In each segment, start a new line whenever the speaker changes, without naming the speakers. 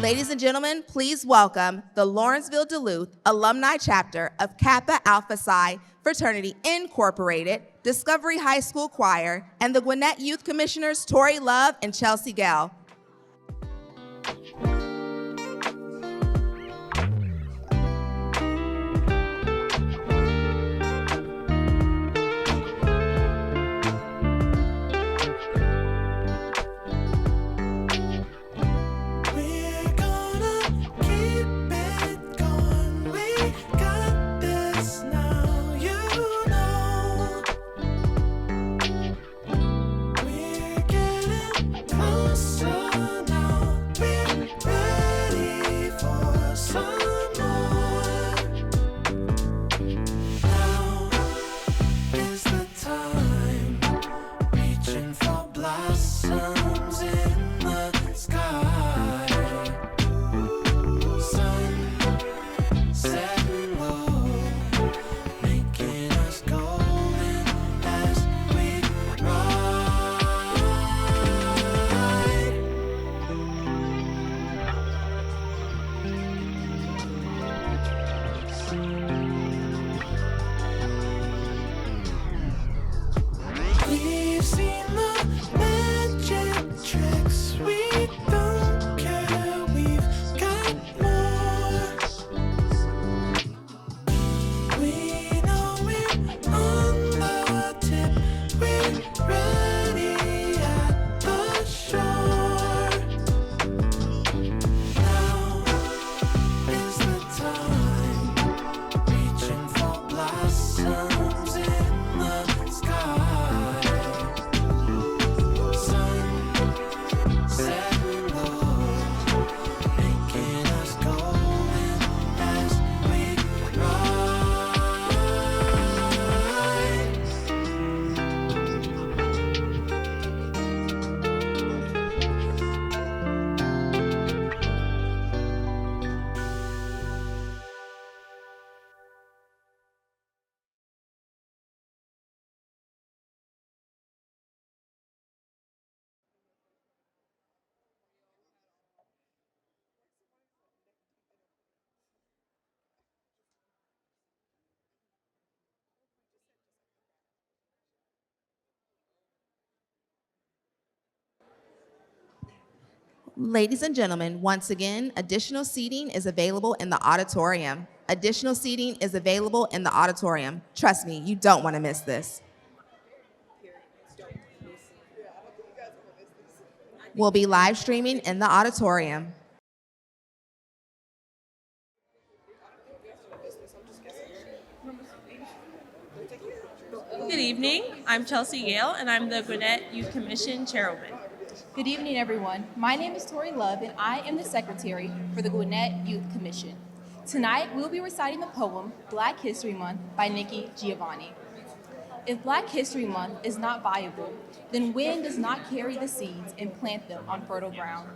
Ladies and gentlemen, please welcome the Lawrenceville Duluth Alumni Chapter of Kappa Alpha Psi Fraternity Incorporated, Discovery High School Choir, and the Gwinnett Youth Commissioners Tori Love and Chelsea Gale. Ladies and gentlemen, once again, additional seating is available in the auditorium. Additional seating is available in the auditorium. Trust me, you don't want to miss this. We'll be live streaming in the auditorium.
Good evening. I'm Chelsea Gale, and I'm the Gwinnett Youth Commission Chairwoman.
Good evening, everyone. My name is Tori Love, and I am the Secretary for the Gwinnett Youth Commission. Tonight, we'll be reciting the poem Black History Month by Nikki Giovanni. If Black History Month is not viable, then wind does not carry the seeds and plant them on fertile ground.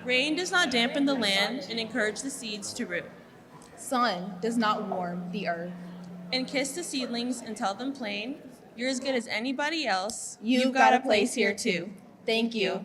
Rain does not dampen the land and encourage the seeds to root.
Sun does not warm the earth.
And kiss the seedlings and tell them plain, you're as good as anybody else.
You've got a place here too. Thank you.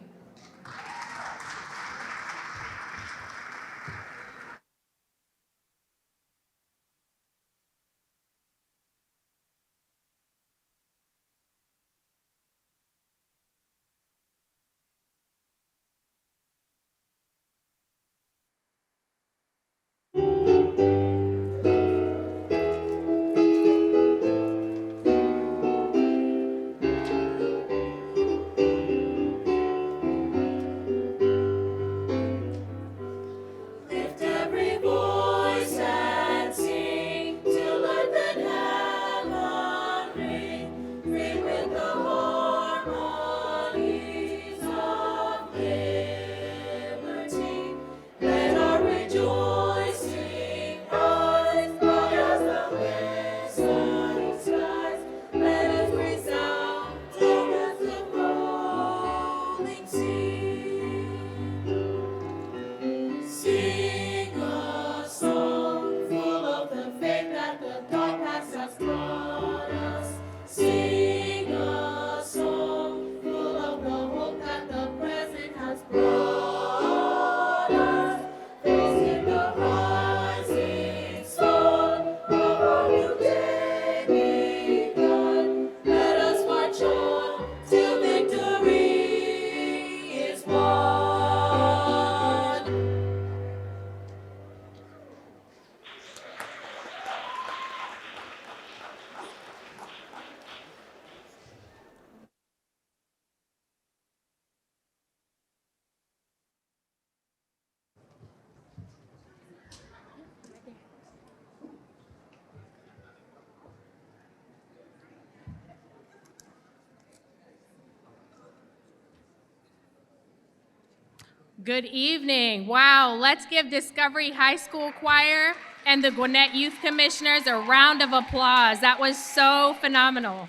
Good evening. Wow, let's give Discovery High School Choir and the Gwinnett Youth Commissioners a round of applause. That was so phenomenal.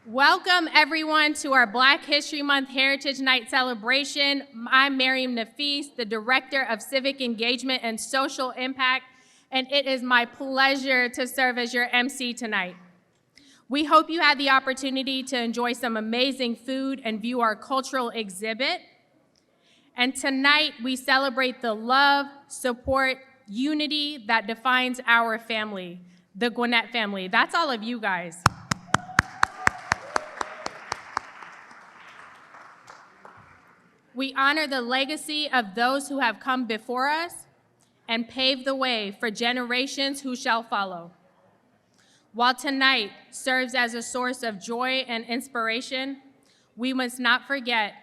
Welcome everyone to our Black History Month Heritage Night celebration. I'm Miriam Nafis, the Director of Civic Engagement and Social Impact, and it is my pleasure to serve as your MC tonight. We hope you had the opportunity to enjoy some amazing food and view our cultural exhibit. And tonight we celebrate the love, support, unity that defines our family, the Gwinnett family. That's all of you guys. We honor the legacy of those who have come before us and pave the way for generations who shall follow. While tonight serves as a source of joy and inspiration, we must not forget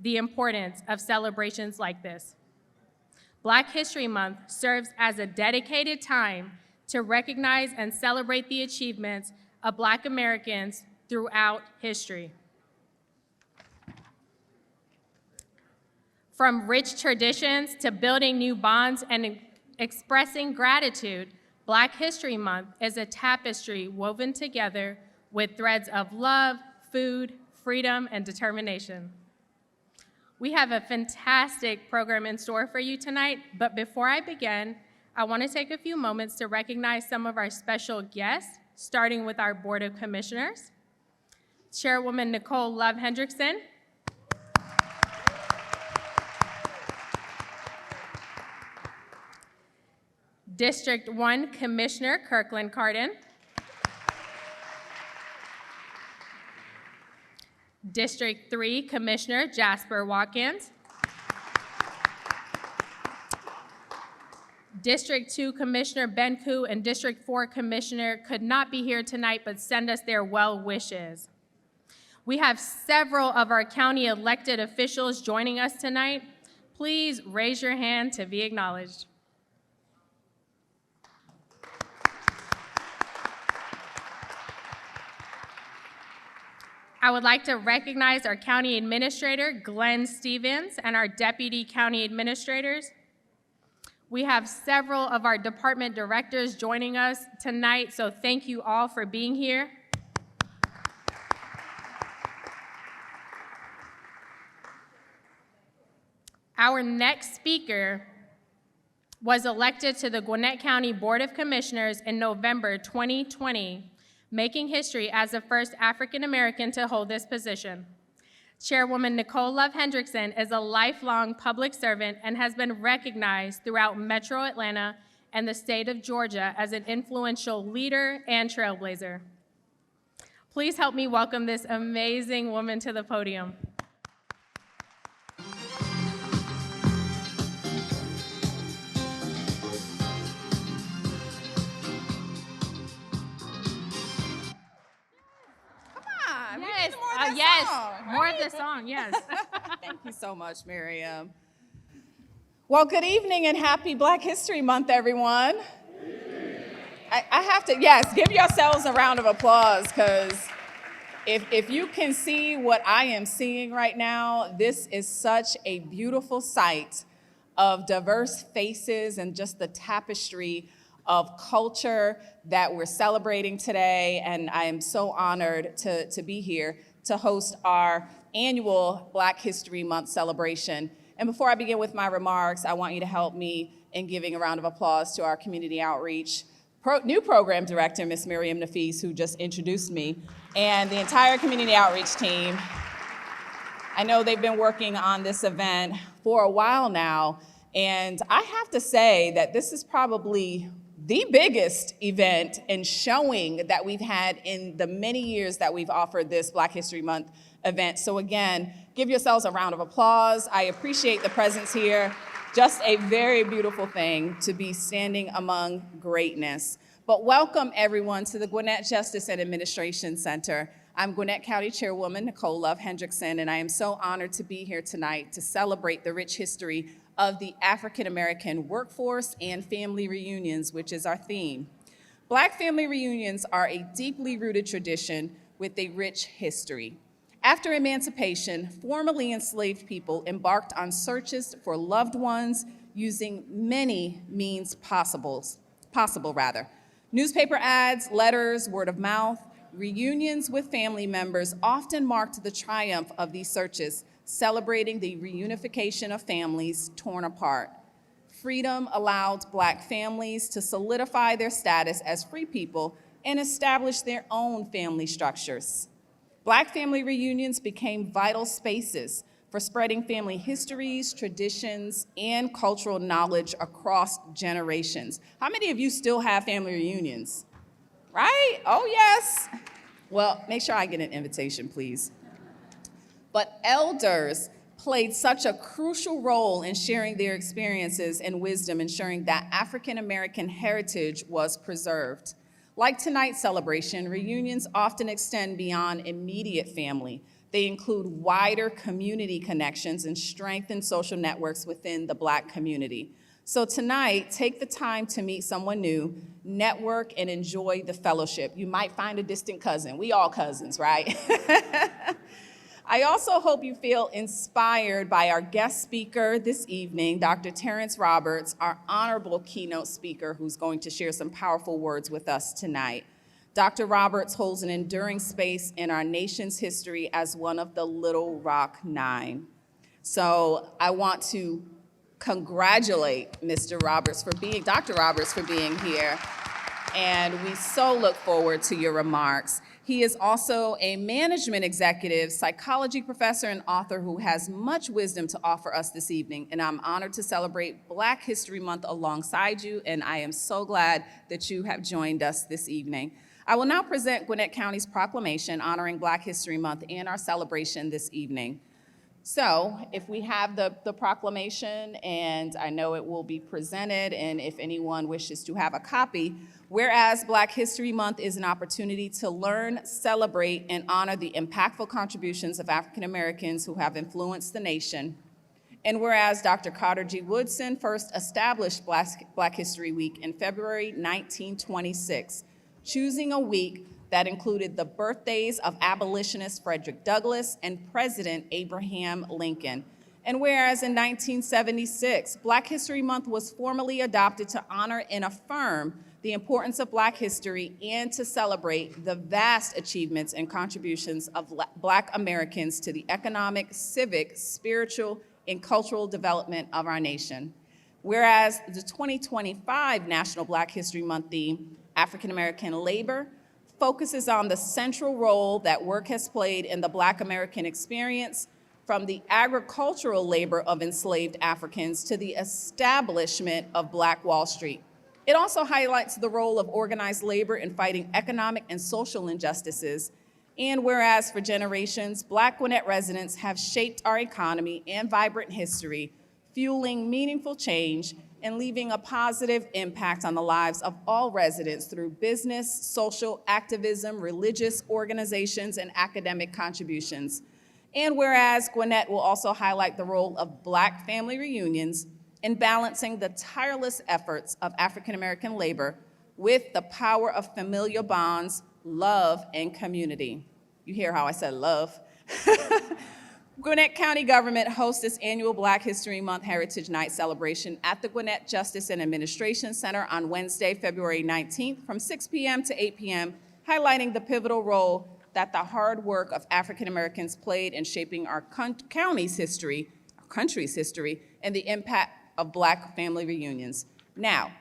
the importance of celebrations like this. Black History Month serves as a dedicated time to recognize and celebrate the achievements of Black Americans throughout history. From rich traditions to building new bonds and expressing gratitude, Black History Month is a tapestry woven together with threads of love, food, freedom, and determination. We have a fantastic program in store for you tonight, but before I begin, I want to take a few moments to recognize some of our special guests, starting with our Board of Commissioners. Chairwoman Nicole Love Hendrickson, District 1 Commissioner Kirkland Carden, District 3 Commissioner Jasper Watkins, District 2 Commissioner Ben Koo and District 4 Commissioner could not be here tonight but send us their well wishes. We have several of our county elected officials joining us tonight. Please raise your hand to be acknowledged. I would like to recognize our County Administrator, Glenn Stevens, and our Deputy County Administrators. We have several of our department directors joining us tonight, so thank you all for being here. Our next speaker was elected to the Gwinnett County Board of Commissioners in November 2020, making history as the first African American to hold this position. Chairwoman Nicole Love Hendrickson is a lifelong public servant and has been recognized throughout Metro Atlanta and the state of Georgia as an influential leader and trailblazer. Please help me welcome this amazing woman to the podium. Yes, more of the song, yes.
Thank you so much, Miriam. Well, good evening and happy Black History Month, everyone. I have to, yes, give yourselves a round of applause, because if you can see what I am seeing right now, this is such a beautiful sight of diverse faces and just the tapestry of culture that we're celebrating today, and I am so honored to be here to host our annual Black History Month celebration. And before I begin with my remarks, I want you to help me in giving a round of applause to our community outreach new program director, Ms. Miriam Nafis, who just introduced me, and the entire community outreach team. I know they've been working on this event for a while now, and I have to say that this is probably the biggest event and showing that we've had in the many years that we've offered this Black History Month event. So again, give yourselves a round of applause. I appreciate the presence here. Just a very beautiful thing to be standing among greatness. But welcome everyone to the Gwinnett Justice and Administration Center. I'm Gwinnett County Chairwoman Nicole Love Hendrickson, and I am so honored to be here tonight to celebrate the rich history of the African American workforce and family reunions, which is our theme. Black family reunions are a deeply rooted tradition with a rich history. After emancipation, formerly enslaved people embarked on searches for loved ones using many means possible. Newspaper ads, letters, word of mouth, reunions with family members often marked the triumph of these searches, celebrating the reunification of families torn apart. Freedom allowed Black families to solidify their status as free people and establish their own family structures. Black family reunions became vital spaces for spreading family histories, traditions, and cultural knowledge across generations. How many of you still have family reunions? Right? Oh, yes. Well, make sure I get an invitation, please. But elders played such a crucial role in sharing their experiences and wisdom, ensuring that African American heritage was preserved. Like tonight's celebration, reunions often extend beyond immediate family. They include wider community connections and strengthen social networks within the Black community. So tonight, take the time to meet someone new, network, and enjoy the fellowship. You might find a distant cousin. We all cousins, right? I also hope you feel inspired by our guest speaker this evening, Dr. Terrence Roberts, our honorable keynote speaker who's going to share some powerful words with us tonight. Dr. Roberts holds an enduring space in our nation's history as one of the Little Rock Nine. So I want to congratulate Dr. Roberts for being here, and we so look forward to your remarks. He is also a management executive, psychology professor, and author who has much wisdom to offer us this evening, and I'm honored to celebrate Black History Month alongside you, and I am so glad that you have joined us this evening. I will now present Gwinnett County's proclamation honoring Black History Month and our celebration this evening. So if we have the proclamation, and I know it will be presented, and if anyone wishes to have a copy, whereas Black History Month is an opportunity to learn, celebrate, and honor the impactful contributions of African Americans who have influenced the nation, and whereas Dr. Carter G. Woodson first established Black History Week in February 1926, choosing a week that included the birthdays of abolitionist Frederick Douglass and President Abraham Lincoln. And whereas in 1976, Black History Month was formally adopted to honor and affirm the importance of Black history and to celebrate the vast achievements and contributions of Black Americans to the economic, civic, spiritual, and cultural development of our nation. Whereas the 2025 National Black History Month theme, African American Labor, focuses on the central role that work has played in the Black American experience, from the agricultural labor of enslaved Africans to the establishment of Black Wall Street. It also highlights the role of organized labor in fighting economic and social injustices. And whereas for generations, Black Gwinnett residents have shaped our economy and vibrant history, fueling meaningful change and leaving a positive impact on the lives of all residents through business, social activism, religious organizations, and academic contributions. And whereas Gwinnett will also highlight the role of Black family reunions in balancing the tireless efforts of African American labor with the power of familial bonds, love, and community. You hear how I said love? Gwinnett County government hosts its annual Black History Month Heritage Night celebration at the Gwinnett Justice and Administration Center on Wednesday, February 19th from 6 p.m. to 8 p.m., highlighting the pivotal role that the hard work of African Americans played in shaping our country's history, and the impact of Black family reunions. Now,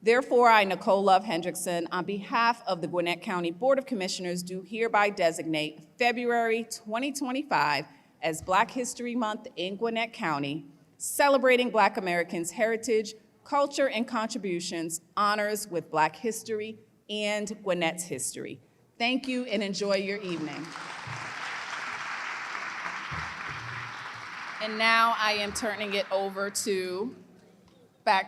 therefore, I, Nicole Love Hendrickson, on behalf of the Gwinnett County Board of Commissioners, do hereby designate February 2025 as Black History Month in Gwinnett County, celebrating Black Americans' heritage, culture, and contributions, honors with Black history and Gwinnett's history. Thank you and enjoy your evening. And now I am turning it over to my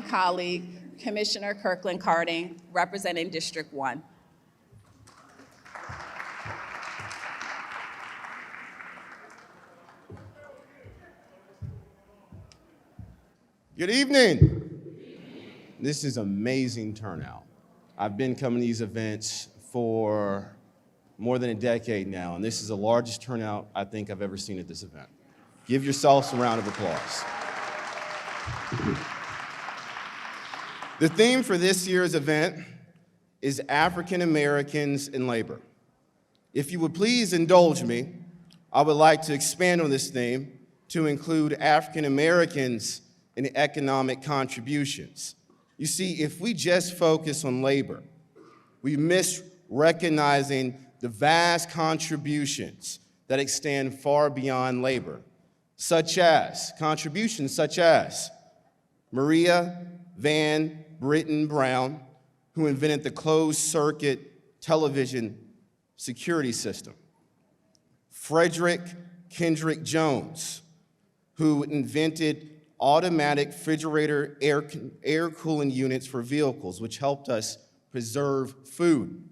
colleague, Commissioner Kirkland Carding, representing District 1.
Good evening. This is amazing turnout. I've been coming to these events for more than a decade now, and this is the largest turnout I think I've ever seen at this event. Give yourselves a round of applause. The theme for this year's event is African Americans in labor. If you would please indulge me, I would like to expand on this theme to include African Americans in economic contributions. You see, if we just focus on labor, we miss recognizing the vast contributions that extend far beyond labor, contributions such as Maria Van Brittan Brown, who invented the closed-circuit television security system. Frederick Kendrick Jones, who invented automatic refrigerator air cooling units for vehicles, which helped us preserve food.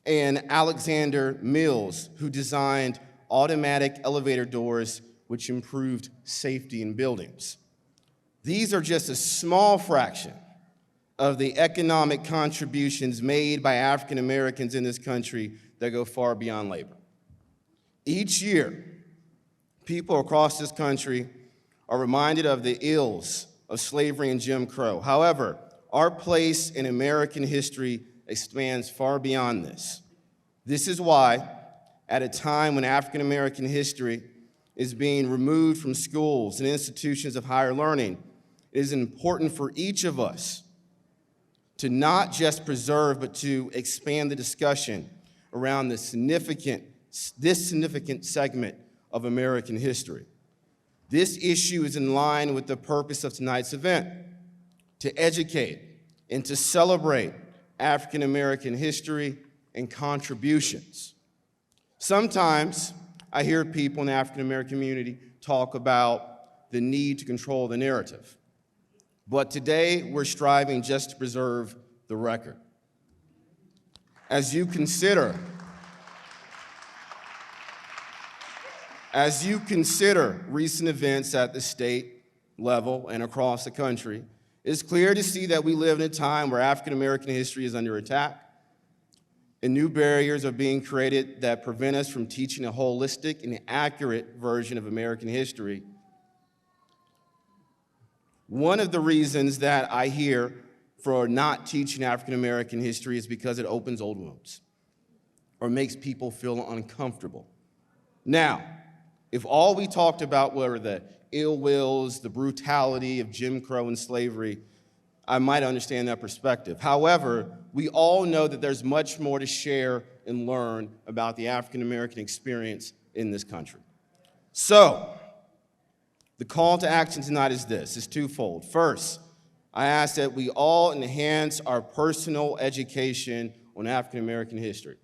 And Alexander Mills, who designed automatic elevator doors, which improved safety in buildings. These are just a small fraction of the economic contributions made by African Americans in this country that go far beyond labor. Each year, people across this country are reminded of the ills of slavery and Jim Crow. However, our place in American history expands far beyond this. This is why, at a time when African American history is being removed from schools and institutions of higher learning, it is important for each of us to not just preserve, but to expand the discussion around this significant segment of American history. This issue is in line with the purpose of tonight's event, to educate and to celebrate African American history and contributions. Sometimes I hear people in the African American community talk about the need to control the narrative. But today, we're striving just to preserve the record. As you consider recent events at the state level and across the country, it's clear to see that we live in a time where African American history is under attack, and new barriers are being created that prevent us from teaching a holistic and accurate version of American history. One of the reasons that I hear for not teaching African American history is because it opens old wounds or makes people feel uncomfortable. Now, if all we talked about were the ill wills, the brutality of Jim Crow and slavery, I might understand that perspective. However, we all know that there's much more to share and learn about the African American experience in this country. So, the call to action tonight is this, it's twofold. First, I ask that we all enhance our personal education on African American history.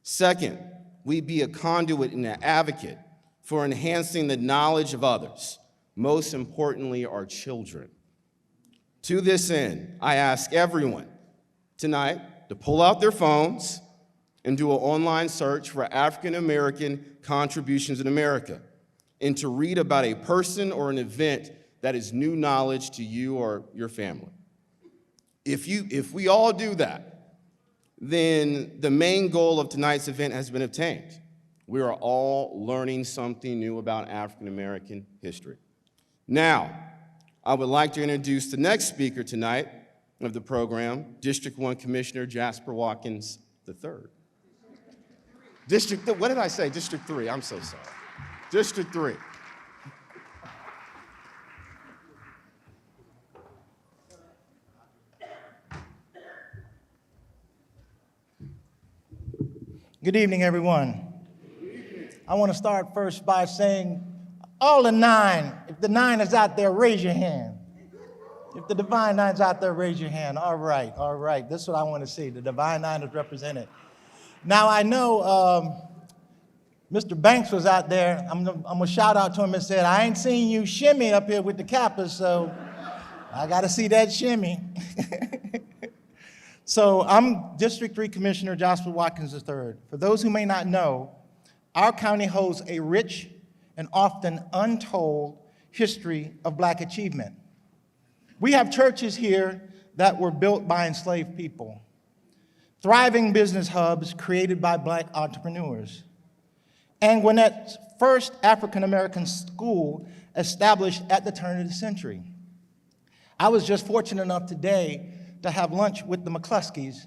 Second, we be a conduit and an advocate for enhancing the knowledge of others, most importantly, our children. To this end, I ask everyone tonight to pull out their phones and do an online search for African American contributions in America, and to read about a person or an event that is new knowledge to you or your family. If we all do that, then the main goal of tonight's event has been obtained. We are all learning something new about African American history. Now, I would like to introduce the next speaker tonight of the program, District 1 Commissioner Jasper Watkins III. What did I say? District 3, I'm so sorry. District 3.
Good evening, everyone. I want to start first by saying, all the nine, if the nine is out there, raise your hand. If the divine nine's out there, raise your hand. All right. This is what I want to see. The divine nine is represented. Now, I know Mr. Banks was out there. I'm going to shout out to him and say, I ain't seen you shimmy up here with the Kappas, so I got to see that shimmy. So I'm District 3 Commissioner Jasper Watkins III. For those who may not know, our county holds a rich and often untold history of Black achievement. We have churches here that were built by enslaved people. thriving business hubs created by Black entrepreneurs, and Gwinnett's first African-American school established at the turn of the century. I was just fortunate enough today to have lunch with the McCluskeys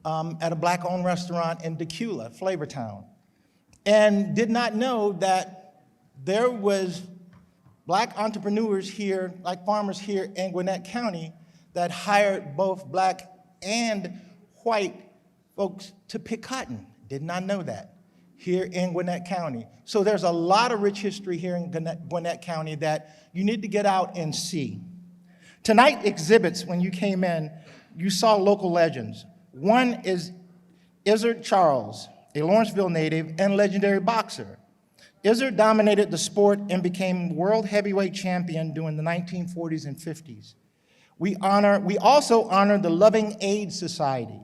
at a Black-owned restaurant in Decula, Flavortown, and did not know that there was Black entrepreneurs here, like farmers here in Gwinnett County, that hired both Black and white folks to pick cotton. Did not know that here in Gwinnett County. So there's a lot of rich history here in Gwinnett County that you need to get out and see. Tonight exhibits, when you came in, you saw local legends. One is Izzard Charles, a Lawrenceville native and legendary boxer. Izzard dominated the sport and became world heavyweight champion during the 1940s and 50s. We also honor the Loving Aid Society,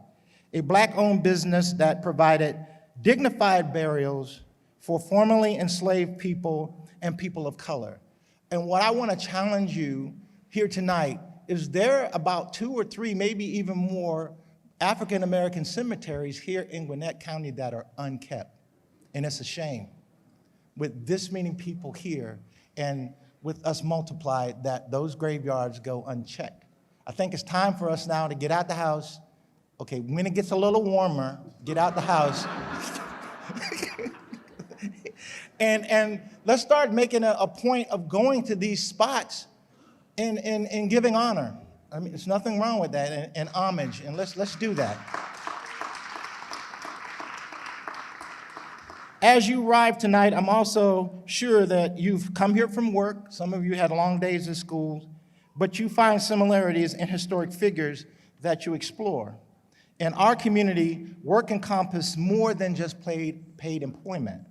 a Black-owned business that provided dignified burials for formerly enslaved people and people of color. And what I want to challenge you here tonight is there about 2 or 3, maybe even more, African-American cemeteries here in Gwinnett County that are unkept. And it's a shame, with this many people here and with us multiplied, that those graveyards go unchecked. I think it's time for us now to get out the house. Okay, when it gets a little warmer, get out the house. and let's start making a point of going to these spots and giving honor. I mean, there's nothing wrong with that, and homage, and let's do that. As you arrive tonight, I'm also sure that you've come here from work. Some of you had long days at school, but you find similarities in historic figures that you explore. In our community, work encompasses more than just paid employment.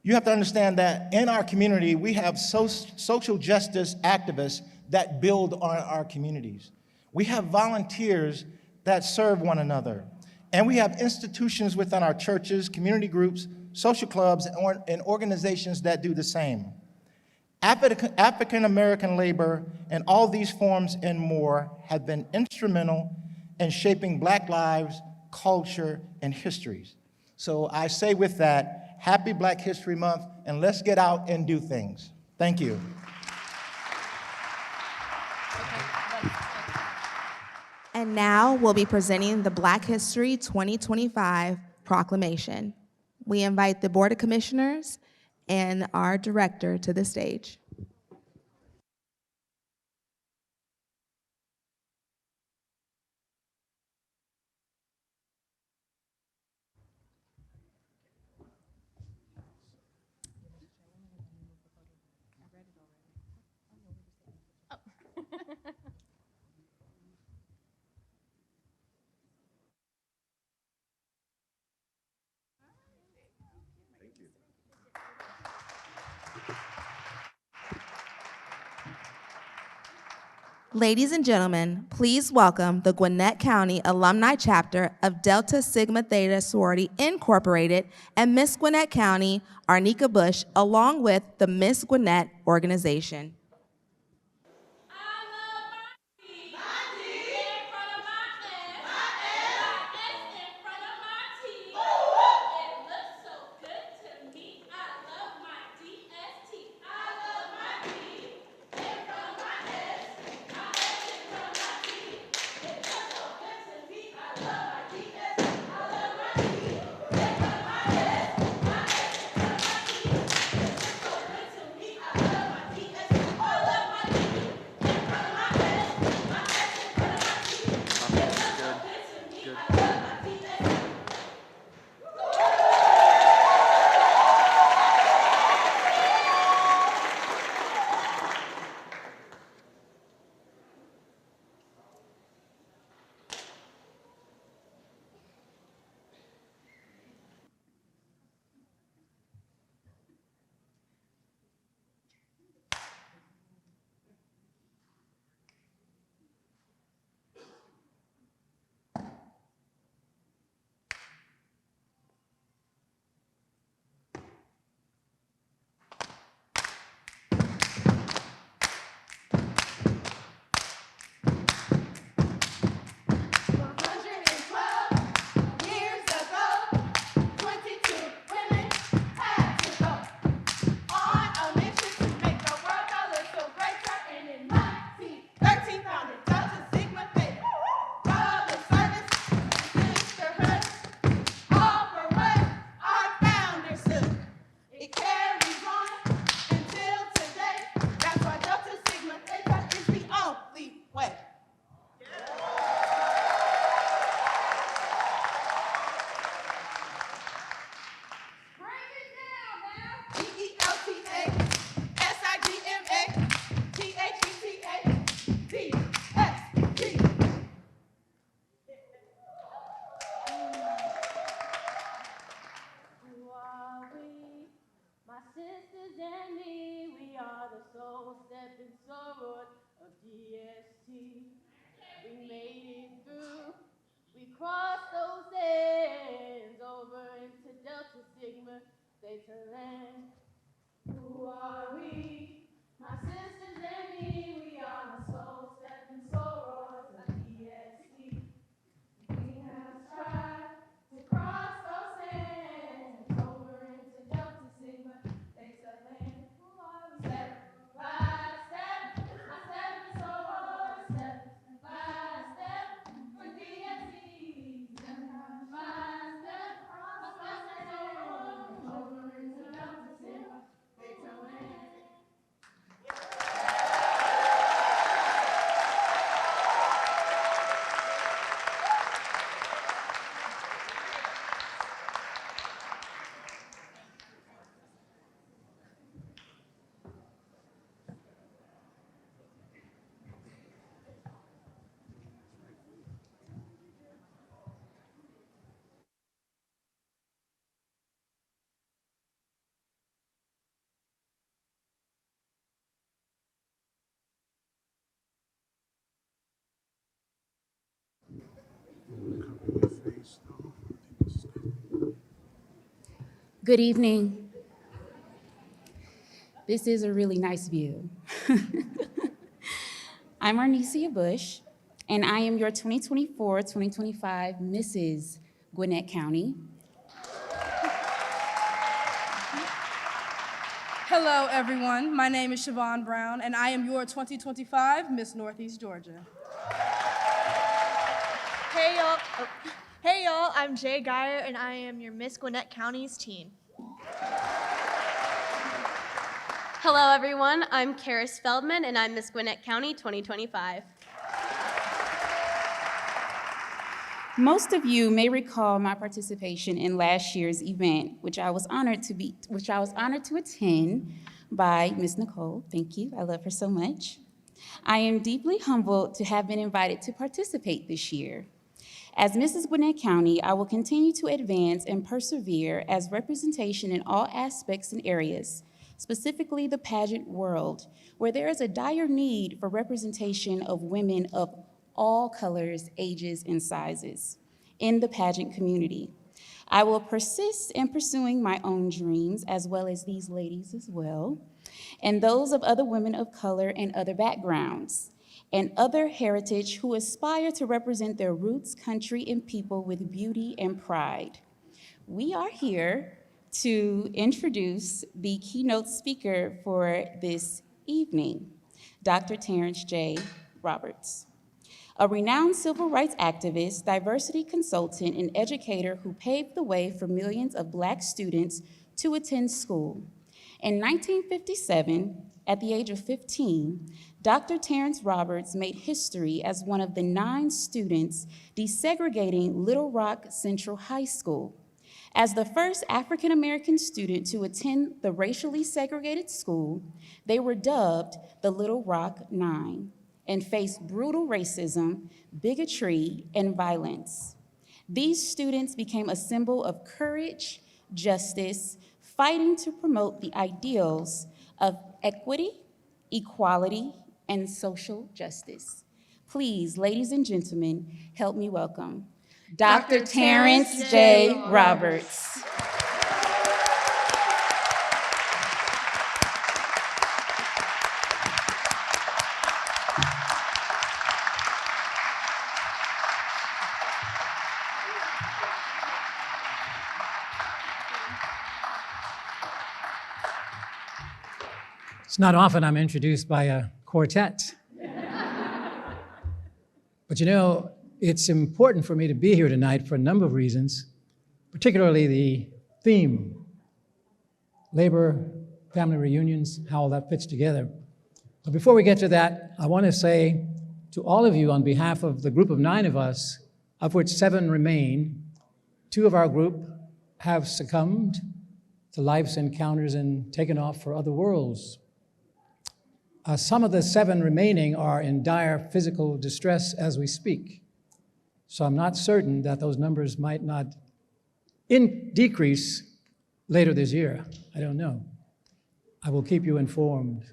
You have to understand that in our community, we have social justice activists that build on our communities. We have volunteers that serve one another. And we have institutions within our churches, community groups, social clubs, and organizations that do the same. African-American labor in all these forms and more have been instrumental in shaping Black lives, culture, and histories. So I say with that, happy Black History Month, and let's get out and do things. Thank you.
And now we'll be presenting the Black History 2025 proclamation. We invite the Board of Commissioners and our director to the stage. Ladies and gentlemen, please welcome the Gwinnett County Alumni Chapter of Delta Sigma Theta Sorority Incorporated and Miss Gwinnett County, Arnika Bush, along with the Miss Gwinnett organization.
State to land. Who are we? My sisters and me, we are the soul stepping sorors of EST. We have strived to cross those sands over into Delta Sigma, State to land. Who are we? Step by step, my stepping sorors, step by step for DST. Step by step, my stepping sorors over into Delta Sigma, State to land.
Good evening. This is a really nice view. I'm Arnesia Bush, and I am your 2024-2025 Mrs. Gwinnett County.
Hello, everyone. My name is Siobhan Brown, and I am your 2025 Miss Northeast Georgia.
Hey y'all. Hey y'all, I'm Jay Geyer and I am your Miss Gwinnett County's teen.
Hello everyone, I'm Karis Feldman and I'm Miss Gwinnett County 2025.
Most of you may recall my participation in last year's event, which I was honored to attend by Miss Nicole. Thank you, I love her so much. I am deeply humbled to have been invited to participate this year. As Mrs. Gwinnett County, I will continue to advance and persevere as representation in all aspects and areas, specifically the pageant world, where there is a dire need for representation of women of all colors, ages, and sizes in the pageant community. I will persist in pursuing my own dreams, as well as these ladies as well, and those of other women of color and other backgrounds, and other heritage who aspire to represent their roots, country, and people with beauty and pride. We are here to introduce the keynote speaker for this evening, Dr. Terrence J. Roberts, a renowned civil rights activist, diversity consultant, and educator who paved the way for millions of Black students to attend school. In 1957, at the age of 15, Dr. Terrence Roberts made history as one of the 9 students desegregating Little Rock Central High School. As the first African-American student to attend the racially segregated school, they were dubbed the Little Rock Nine and faced brutal racism, bigotry, and violence. These students became a symbol of courage, justice, fighting to promote the ideals of equity, equality, and social justice. Please, ladies and gentlemen, help me welcome Dr. Terrence J. Roberts.
It's not often I'm introduced by a quartet. But you know, it's important for me to be here tonight for a number of reasons, particularly the theme, labor, family reunions, how all that fits together. But before we get to that, I want to say to all of you on behalf of the group of 9 of us, of which 7 remain, 2 of our group have succumbed to life's encounters and taken off for other worlds. Some of the 7 remaining are in dire physical distress as we speak. So I'm not certain that those numbers might not decrease later this year. I don't know. I will keep you informed.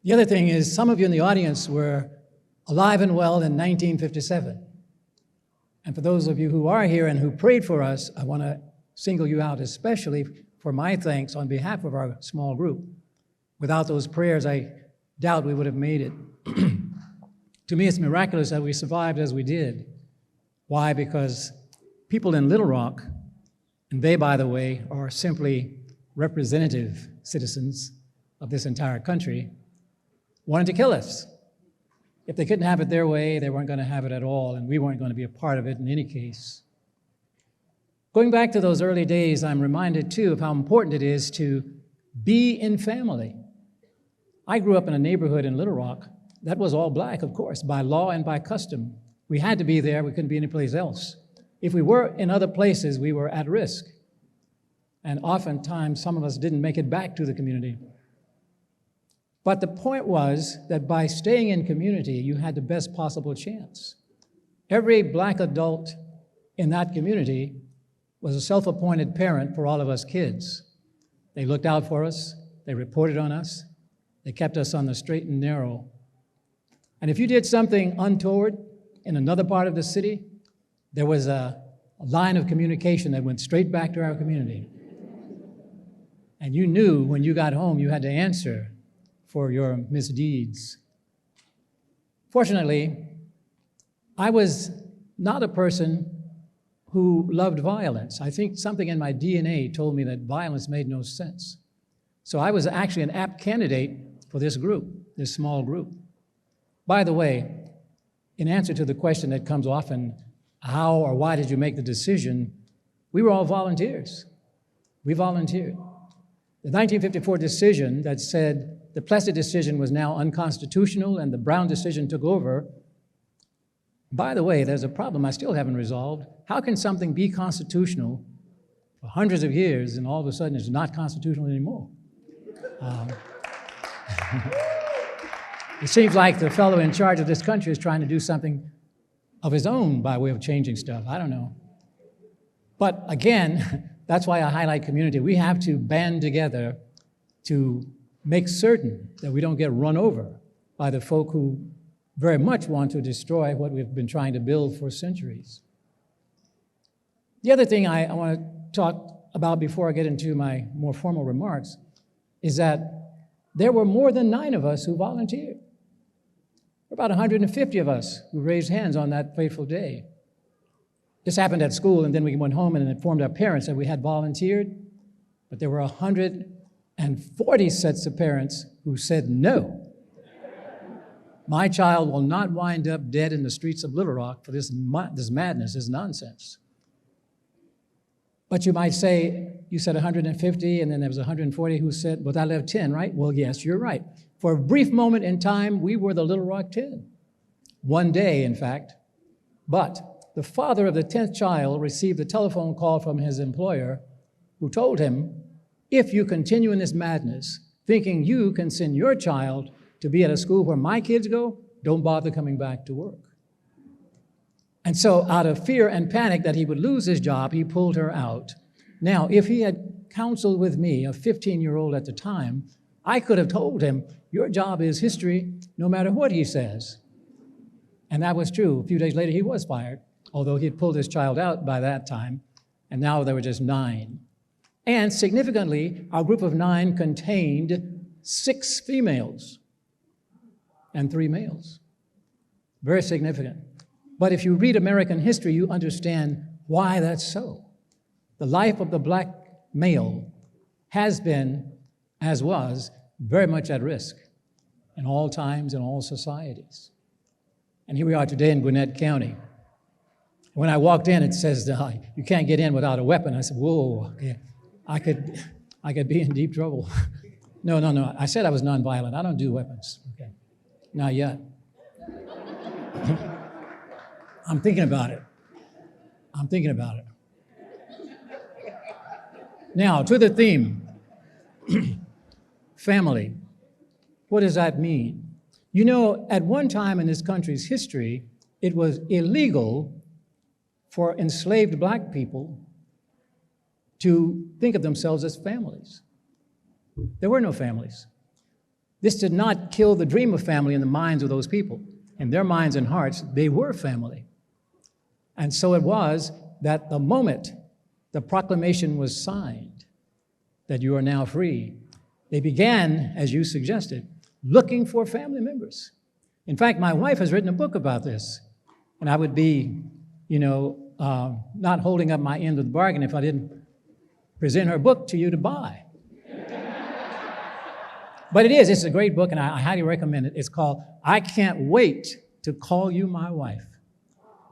The other thing is, some of you in the audience were alive and well in 1957. And for those of you who are here and who prayed for us, I want to single you out especially for my thanks on behalf of our small group. Without those prayers, I doubt we would have made it. To me, it's miraculous that we survived as we did. Why? Because people in Little Rock, and they, by the way, are simply representative citizens of this entire country, wanted to kill us. If they couldn't have it their way, they weren't going to have it at all, and we weren't going to be a part of it in any case. Going back to those early days, I'm reminded, too, of how important it is to be in family. I grew up in a neighborhood in Little Rock that was all black, of course, by law and by custom. We had to be there. We couldn't be anyplace else. If we were in other places, we were at risk. And oftentimes, some of us didn't make it back to the community. But the point was that by staying in community, you had the best possible chance. Every black adult in that community was a self-appointed parent for all of us kids. They looked out for us, they reported on us, they kept us on the straight and narrow. And if you did something untoward in another part of the city, there was a line of communication that went straight back to our community. And you knew when you got home you had to answer for your misdeeds. Fortunately, I was not a person who loved violence. I think something in my DNA told me that violence made no sense. So I was actually an apt candidate for this group, this small group. By the way, in answer to the question that comes often, how or why did you make the decision? We were all volunteers. We volunteered. The 1954 decision that said the Plessy decision was now unconstitutional and the Brown decision took over. By the way, there's a problem I still haven't resolved. How can something be constitutional for hundreds of years and all of a sudden it's not constitutional anymore? It seems like the fellow in charge of this country is trying to do something of his own by way of changing stuff. I don't know. But again, that's why I highlight community. We have to band together to make certain that we don't get run over by the folk who very much want to destroy what we've been trying to build for centuries. The other thing I want to talk about before I get into my more formal remarks is that there were more than 9 of us who volunteered. There were about 150 of us who raised hands on that fateful day. This happened at school, and then we went home and informed our parents that we had volunteered, but there were 140 sets of parents who said no. My child will not wind up dead in the streets of Little Rock for this madness, this nonsense. But you might say, you said 150, and then there was 140 who said, well, that left 10, right? Well, yes, you're right. For a brief moment in time, we were the Little Rock 10. One day, in fact. But the father of the 10th child received a telephone call from his employer who told him, if you continue in this madness, thinking you can send your child to be at a school where my kids go, don't bother coming back to work. And so out of fear and panic that he would lose his job, he pulled her out. Now, if he had counseled with me, a 15-year-old at the time, I could have told him, your job is history, no matter what he says. And that was true. A few days later, he was fired, although he had pulled his child out by that time, and now there were just 9. And significantly, our group of 9 contained 6 females and 3 males. Very significant. But if you read American history, you understand why that's so. The life of the black male has been, as was, very much at risk in all times and all societies. And here we are today in Gwinnett County. When I walked in, it says, you can't get in without a weapon. I said, whoa, okay. I could be in deep trouble. No. I said I was nonviolent. I don't do weapons. Okay. Not yet. I'm thinking about it. Now, to the theme, family. What does that mean? You know, at one time in this country's history, it was illegal for enslaved black people to think of themselves as families. There were no families. This did not kill the dream of family in the minds of those people. In their minds and hearts, they were family. And so it was that the moment the proclamation was signed that you are now free, they began, as you suggested, looking for family members. In fact, my wife has written a book about this, and I would be, not holding up my end of the bargain if I didn't present her book to you to buy. But it's a great book, and I highly recommend it. It's called I Can't Wait to Call You My Wife.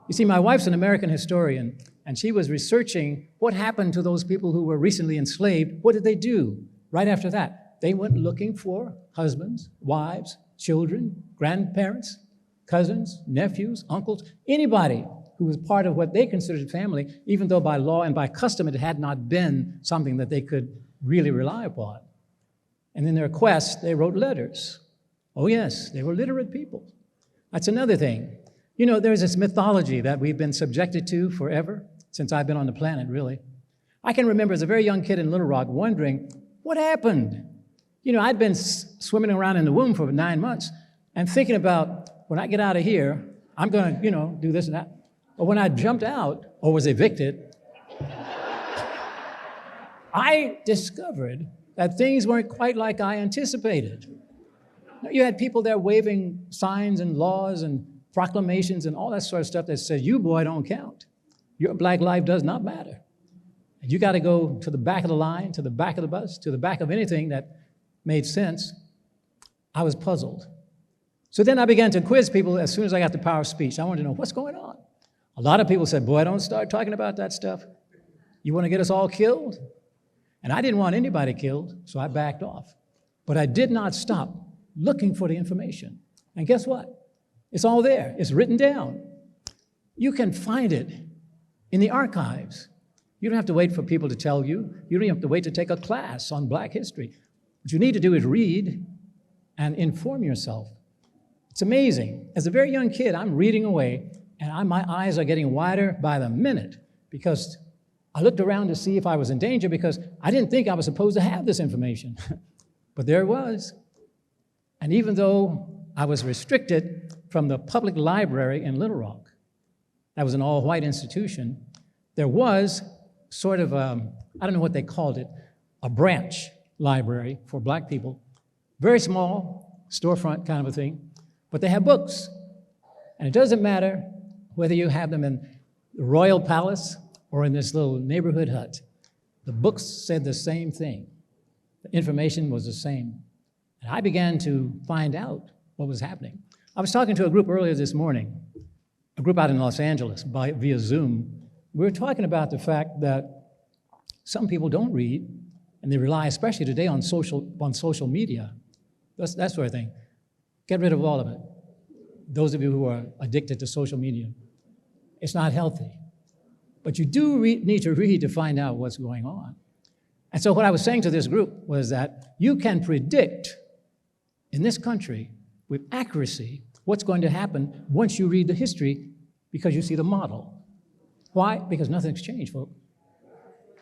You see, my wife's an American historian, and she was researching what happened to those people who were recently enslaved. What did they do right after that? They went looking for husbands, wives, children, grandparents, cousins, nephews, uncles, anybody who was part of what they considered family, even though by law and by custom it had not been something that they could really rely upon. And in their quest, they wrote letters. Oh yes, they were literate people. That's another thing. There's this mythology that we've been subjected to forever, since I've been on the planet, really. I can remember as a very young kid in Little Rock wondering, what happened? I'd been swimming around in the womb for 9 months and thinking about, when I get out of here, I'm gonna, do this and that. But when I jumped out or was evicted, I discovered that things weren't quite like I anticipated. You had people there waving signs and laws and proclamations and all that sort of stuff that said, you boy don't count. Your black life does not matter. And you gotta go to the back of the line, to the back of the bus, to the back of anything that made sense. I was puzzled. So then I began to quiz people as soon as I got the power of speech. I wanted to know what's going on. A lot of people said, boy, don't start talking about that stuff. You wanna get us all killed? And I didn't want anybody killed, so I backed off. But I did not stop looking for the information. And guess what? It's all there. It's written down. You can find it in the archives. You don't have to wait for people to tell you. You don't have to wait to take a class on Black history. What you need to do is read and inform yourself. It's amazing. As a very young kid, I'm reading away, and my eyes are getting wider by the minute because I looked around to see if I was in danger because I didn't think I was supposed to have this information. But there it was. And even though I was restricted from the public library in Little Rock, that was an all-white institution, there was sort of, I don't know what they called it, a branch library for Black people. Very small, storefront kind of a thing, but they have books. And it doesn't matter whether you have them in the Royal Palace or in this little neighborhood hut. The books said the same thing. The information was the same. And I began to find out what was happening. I was talking to a group earlier this morning, a group out in Los Angeles via Zoom. We were talking about the fact that some people don't read, and they rely, especially today, on social media, that sort of thing. Get rid of all of it. Those of you who are addicted to social media. It's not healthy. But you do need to read to find out what's going on. And so what I was saying to this group was that you can predict in this country with accuracy what's going to happen once you read the history because you see the model. Why? Because nothing's changed, folks.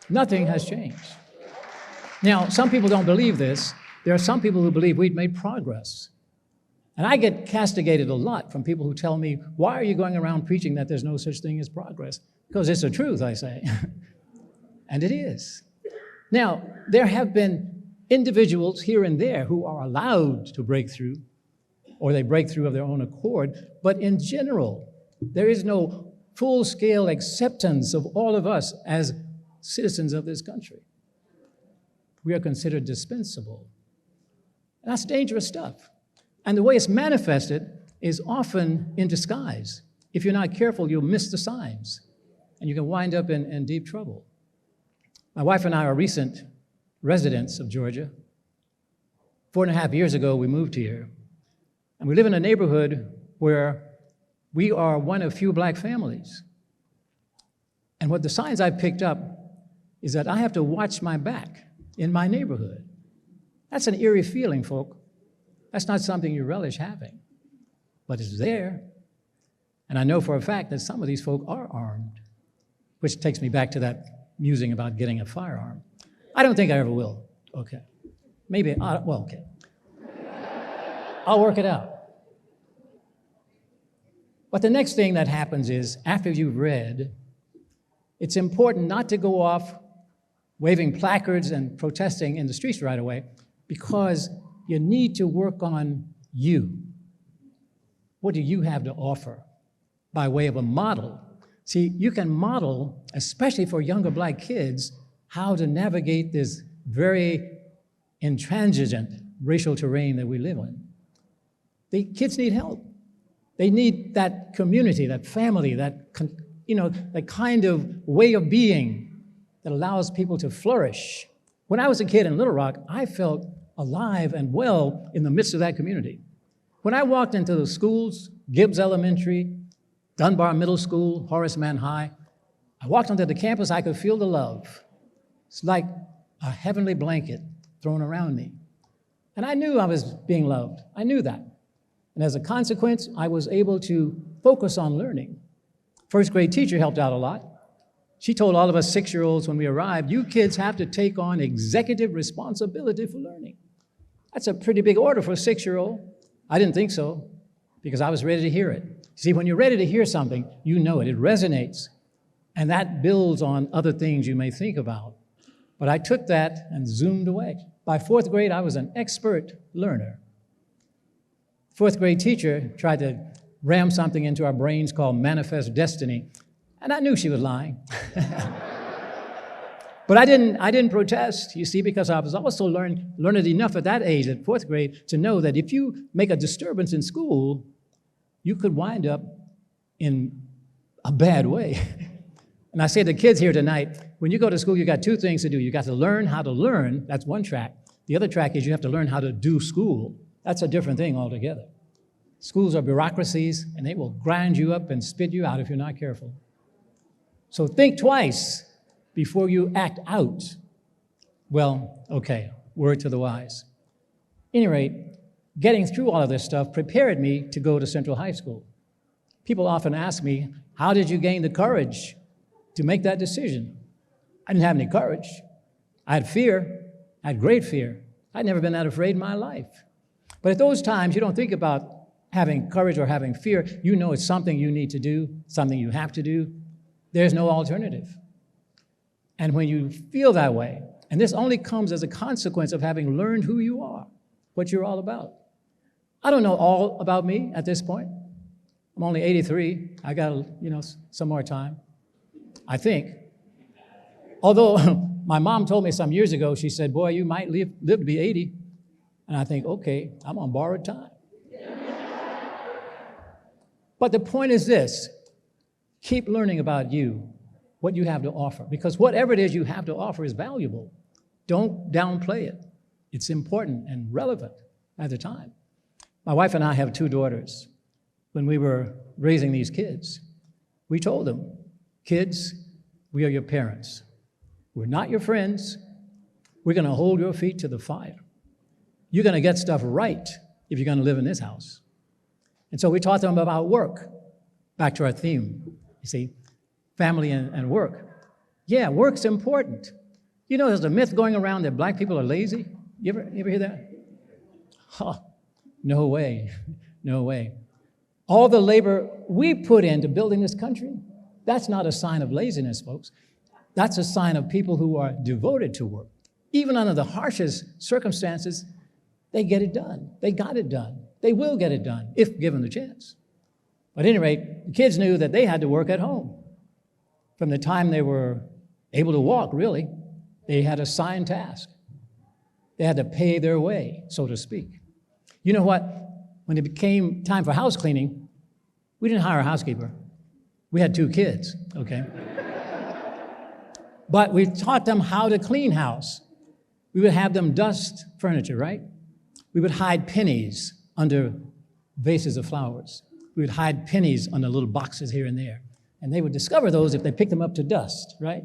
Nothing has changed. Now, some people don't believe this. There are some people who believe we've made progress. And I get castigated a lot from people who tell me, why are you going around preaching that there's no such thing as progress? Because it's the truth, I say. And it is. Now, there have been individuals here and there who are allowed to break through, or they break through of their own accord, but in general, there is no full-scale acceptance of all of us as citizens of this country. We are considered dispensable. And that's dangerous stuff. And the way it's manifested is often in disguise. If you're not careful, you'll miss the signs, and you can wind up in deep trouble. My wife and I are recent residents of Georgia. 4.5 years ago, we moved here, and we live in a neighborhood where we are one of few Black families. And what the signs I picked up is that I have to watch my back in my neighborhood. That's an eerie feeling, folk. That's not something you relish having, but it's there. And I know for a fact that some of these folk are armed, which takes me back to that musing about getting a firearm. I don't think I ever will. Okay. Maybe, well, okay. I'll work it out. But the next thing that happens is, after you've read, It's important not to go off waving placards and protesting in the streets right away, because you need to work on you. What do you have to offer by way of a model? See, you can model, especially for younger Black kids, how to navigate this very intransigent racial terrain that we live in. The kids need help. They need that community, that family, that kind of way of being that allows people to flourish. When I was a kid in Little Rock, I felt alive and well in the midst of that community. When I walked into the schools, Gibbs Elementary, Dunbar Middle School, Horace Mann High, I walked onto the campus, I could feel the love. It's like a heavenly blanket thrown around me. And I knew I was being loved. I knew that. And as a consequence, I was able to focus on learning. First grade teacher helped out a lot. She told all of us 6-year-olds when we arrived, you kids have to take on executive responsibility for learning. That's a pretty big order for a 6-year-old. I didn't think so, because I was ready to hear it. See, when you're ready to hear something, you know it. It resonates. And that builds on other things you may think about. But I took that and zoomed away. By 4th grade, I was an expert learner. 4th grade teacher tried to ram something into our brains called manifest destiny, and I knew she was lying. But I didn't protest, you see, because I was also learned enough at that age, at 4th grade, to know that if you make a disturbance in school, you could wind up in a bad way. And I say to kids here tonight, when you go to school, you got 2 things to do. You got to learn how to learn. That's one track. The other track is you have to learn how to do school. That's a different thing altogether. Schools are bureaucracies, and they will grind you up and spit you out if you're not careful. So think twice before you act out. Well, okay, word to the wise. At any rate, getting through all of this stuff prepared me to go to Central High School. People often ask me, how did you gain the courage to make that decision? I didn't have any courage. I had fear. I had great fear. I'd never been that afraid in my life. But at those times, you don't think about having courage or having fear. You know it's something you need to do, something you have to do. There's no alternative. And when you feel that way, and this only comes as a consequence of having learned who you are, what you're all about. I don't know all about me at this point. I'm only 83. I got, some more time, I think. Although my mom told me some years ago, she said, boy, you might live to be 80. And I think, okay, I'm on borrowed time. But the point is this, keep learning about you, what you have to offer, because whatever it is you have to offer is valuable. Don't downplay it. It's important and relevant at the time. My wife and I have 2 daughters. When we were raising these kids, we told them, kids, we are your parents. We're not your friends. We're going to hold your feet to the fire. You're going to get stuff right if you're going to live in this house. And so we taught them about work. Back to our theme, you see, family and work. Yeah, work's important. You know, there's a myth going around that Black people are lazy. You ever hear that? Huh, no way, no way. All the labor we put into building this country, that's not a sign of laziness, folks. That's a sign of people who are devoted to work. Even under the harshest circumstances, they get it done. They got it done. They will get it done if given the chance. But at any rate, the kids knew that they had to work at home. From the time they were able to walk, really, they had a assigned task. They had to pay their way, so to speak. You know what? When it became time for house cleaning, we didn't hire a housekeeper. We had 2 kids, okay? But we taught them how to clean house. We would have them dust furniture, right? We would hide pennies under vases of flowers. We would hide pennies under little boxes here and there. And they would discover those if they picked them up to dust, right?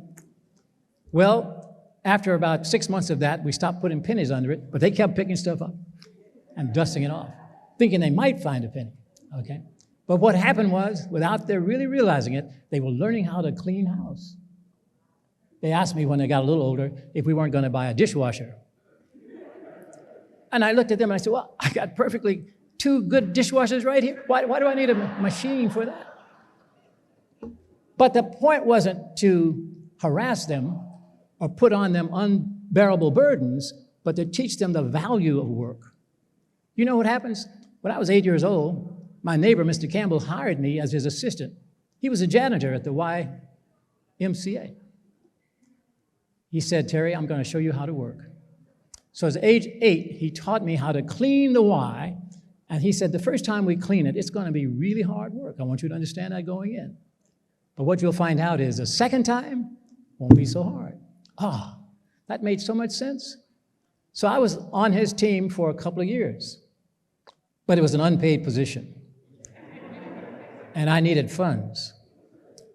Well, after about 6 months of that, we stopped putting pennies under it, but they kept picking stuff up and dusting it off, thinking they might find a penny, okay? But what happened was, without their really realizing it, they were learning how to clean house. They asked me when they got a little older if we weren't going to buy a dishwasher. And I looked at them and I said, well, I got perfectly 2 good dishwashers right here. Why do I need a machine for that? But the point wasn't to harass them or put on them unbearable burdens, but to teach them the value of work. You know what happens? When I was 8 years old, my neighbor, Mr. Campbell, hired me as his assistant. He was a janitor at the YMCA. He said, Terry, I'm going to show you how to work. So at age 8, he taught me how to clean the Y, and he said, the first time we clean it, it's going to be really hard work. I want you to understand that going in. But what you'll find out is the second time won't be so hard. That made so much sense. So I was on his team for a couple of years, but it was an unpaid position. And I needed funds.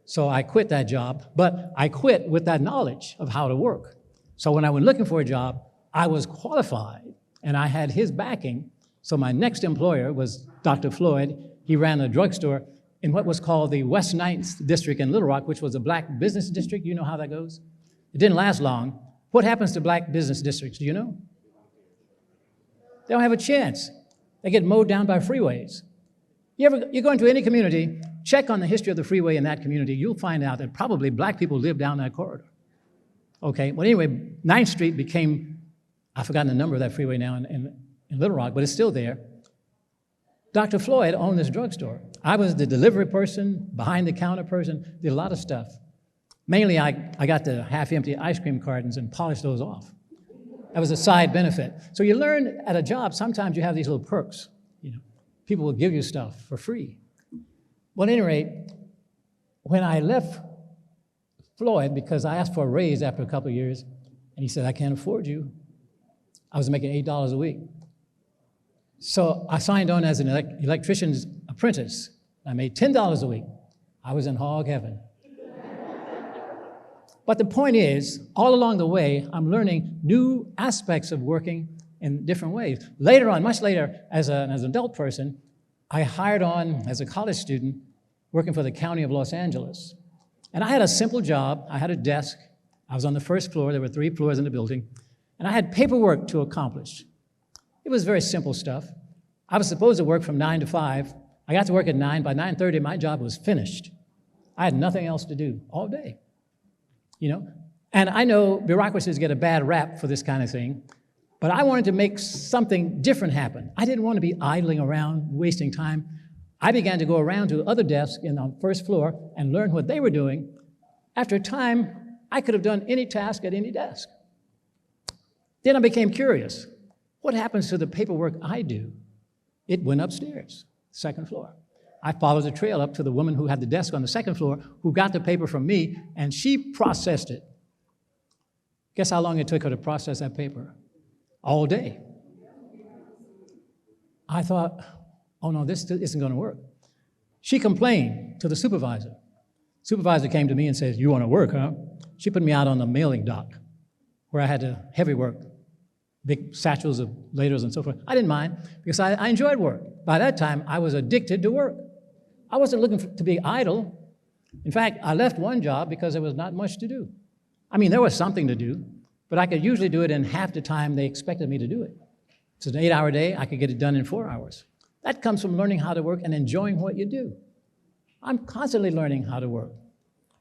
So I quit that job, but I quit with that knowledge of how to work. So when I went looking for a job, I was qualified and I had his backing. So my next employer was Dr. Floyd. He ran a drugstore in what was called the West 9th District in Little Rock, which was a black business district. You know how that goes? It didn't last long. What happens to black business districts? Do you know? They don't have a chance. They get mowed down by freeways. You go into any community, check on the history of the freeway in that community, you'll find out that probably black people live down that corridor. Okay, well anyway, 9th Street became, I've forgotten the number of that freeway now in Little Rock, but it's still there. Dr. Floyd owned this drugstore. I was the delivery person, behind the counter person, did a lot of stuff. Mainly I got the half-empty ice cream cartons and polished those off. That was a side benefit. So you learn at a job, sometimes you have these little perks. People will give you stuff for free. Well, at any rate, when I left Floyd, because I asked for a raise after a couple of years, and he said, I can't afford you. I was making $8 a week. So I signed on as an electrician's apprentice. I made $10 a week. I was in hog heaven. But the point is, all along the way, I'm learning new aspects of working in different ways. Later on, much later, as an adult person, I hired on as a college student working for the County of Los Angeles. And I had a simple job. I had a desk. I was on the first floor. There were 3 floors in the building. And I had paperwork to accomplish. It was very simple stuff. I was supposed to work from 9 to 5. I got to work at 9. By 9:30, my job was finished. I had nothing else to do all day. And I know bureaucracies get a bad rap for this kind of thing, but I wanted to make something different happen. I didn't want to be idling around, wasting time. I began to go around to other desks on the first floor and learn what they were doing. After a time, I could have done any task at any desk. Then I became curious. What happens to the paperwork I do? It went upstairs, second floor. I followed the trail up to the woman who had the desk on the second floor, who got the paper from me, and she processed it. Guess how long it took her to process that paper? All day. I thought, oh no, this isn't going to work. She complained to the supervisor. Supervisor came to me and said, you want to work, huh? She put me out on the mailing dock where I had to heavy work, big satchels of ladles and so forth. I didn't mind because I enjoyed work. By that time, I was addicted to work. I wasn't looking to be idle. In fact, I left one job because there was not much to do. I mean, there was something to do, but I could usually do it in half the time they expected me to do it. It's an 8-hour day. I could get it done in 4 hours. That comes from learning how to work and enjoying what you do. I'm constantly learning how to work.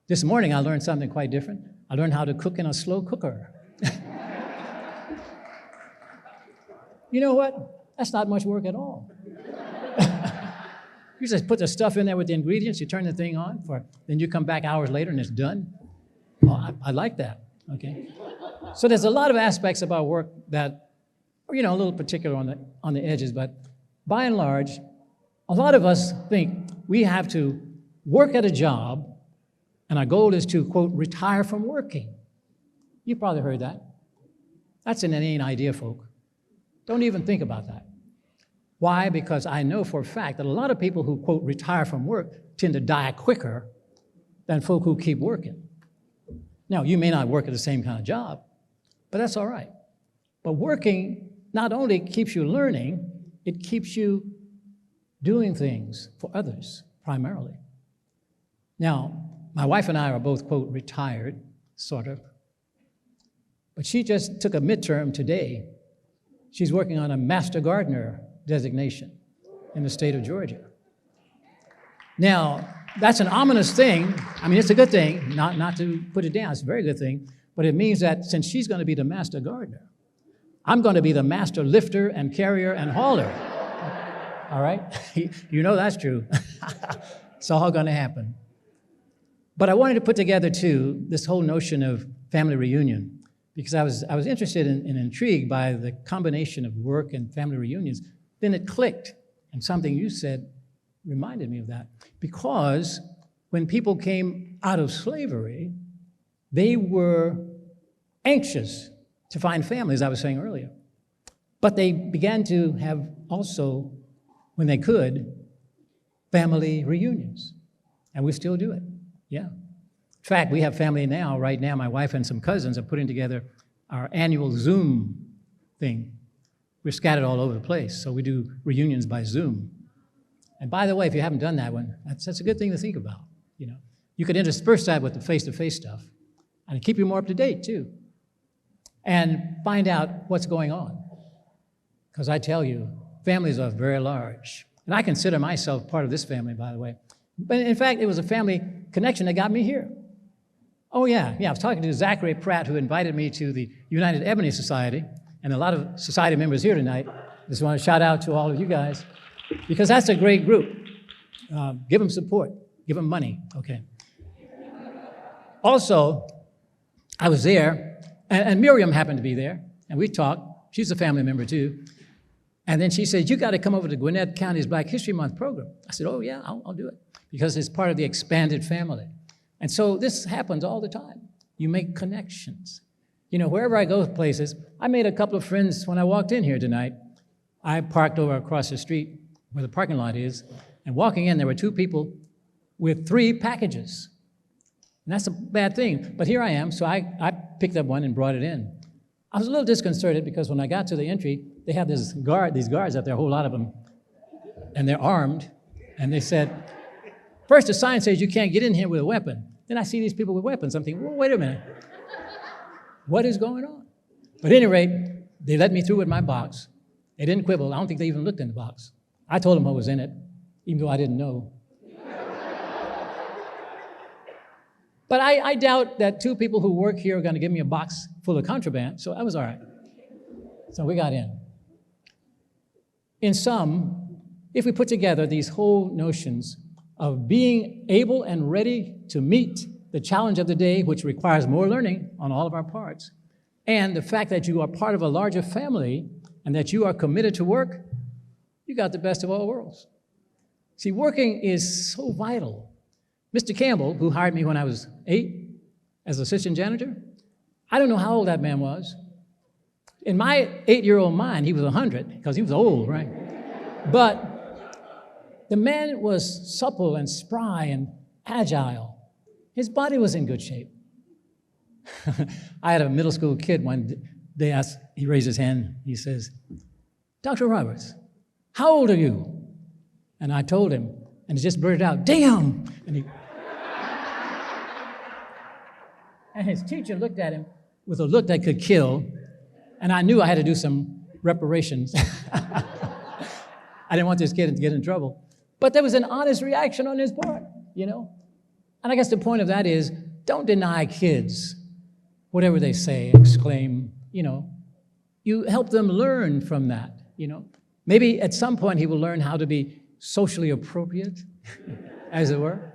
This morning, I learned something quite different. I learned how to cook in a slow cooker. You know what? That's not much work at all. You just put the stuff in there with the ingredients, you turn the thing on, then you come back hours later and it's done. Oh, I like that, okay? So there's a lot of aspects about work that are, a little particular on the edges, but by and large, a lot of us think we have to work at a job and our goal is to, quote, retire from working. You've probably heard that. That's an inane idea, folk. Don't even think about that. Why? Because I know for a fact that a lot of people who, quote, retire from work tend to die quicker than folk who keep working. Now, you may not work at the same kind of job, but that's all right. But working not only keeps you learning, it keeps you doing things for others, primarily. Now, my wife and I are both, quote, retired, sort of. But she just took a midterm today. She's working on a Master Gardener designation in the state of Georgia. Now, That's an ominous thing. I mean, it's a good thing, not to put it down. It's a very good thing. But it means that since she's going to be the master gardener, I'm going to be the master lifter and carrier and hauler. All right? You know that's true. It's all going to happen. But I wanted to put together, too, this whole notion of family reunion, because I was interested and intrigued by the combination of work and family reunions. Then it clicked, and something you said reminded me of that. Because when people came out of slavery, they were anxious to find family, as I was saying earlier. But they began to have also, when they could, family reunions. And we still do it, yeah. In fact, we have family now, right now, my wife and some cousins are putting together our annual Zoom thing. We're scattered all over the place, so we do reunions by Zoom. And by the way, if you haven't done that one, that's a good thing to think about, you know. You could intersperse that with the face-to-face stuff, and keep you more up to date, too. And find out what's going on. Because I tell you, families are very large. And I consider myself part of this family, by the way. But in fact, it was a family connection that got me here. Oh, yeah, I was talking to Zachary Pratt, who invited me to the United Ebony Society, and a lot of society members here tonight. Just want to shout out to all of you guys, because that's a great group. Give them support, give them money, okay. Also, I was there, and Miriam happened to be there, and we talked. She's a family member, too. And then she said, you got to come over to Gwinnett County's Black History Month program. I said, oh, yeah, I'll do it, because it's part of the expanded family. And so this happens all the time. You make connections. You know, wherever I go places, I made a couple of friends when I walked in here tonight. I parked over across the street where the parking lot is, and walking in, there were two people with 3 packages. And that's a bad thing, but here I am, so I picked up one and brought it in. I was a little disconcerted because when I got to the entry, they have these guards up there, a whole lot of them, and they're armed, and they said, first the sign says you can't get in here with a weapon. Then I see these people with weapons. I'm thinking, well, wait a minute. What is going on? But at any rate, they let me through with my box. They didn't quibble. I don't think they even looked in the box. I told them what was in it, even though I didn't know. But I doubt that 2 people who work here are going to give me a box full of contraband, so I was all right. So we got in. In sum, if we put together these whole notions of being able and ready to meet the challenge of the day, which requires more learning on all of our parts, and the fact that you are part of a larger family and that you are committed to work, you got the best of all worlds. See, working is so vital. Mr. Campbell, who hired me when I was 8 as assistant janitor, I don't know how old that man was. In my 8-year-old mind, he was 100, because he was old, right? But the man was supple and spry and agile. His body was in good shape. I had a middle school kid one day, he raised his hand, he says, Dr. Roberts, how old are you? And I told him, and he just blurted out, damn! And his teacher looked at him with a look that could kill, and I knew I had to do some reparations. I didn't want this kid to get in trouble. But there was an honest reaction on his part, you know? And I guess the point of that is, don't deny kids whatever they say, exclaim, you know. You help them learn from that, you know. Maybe at some point he will learn how to be socially appropriate, as it were.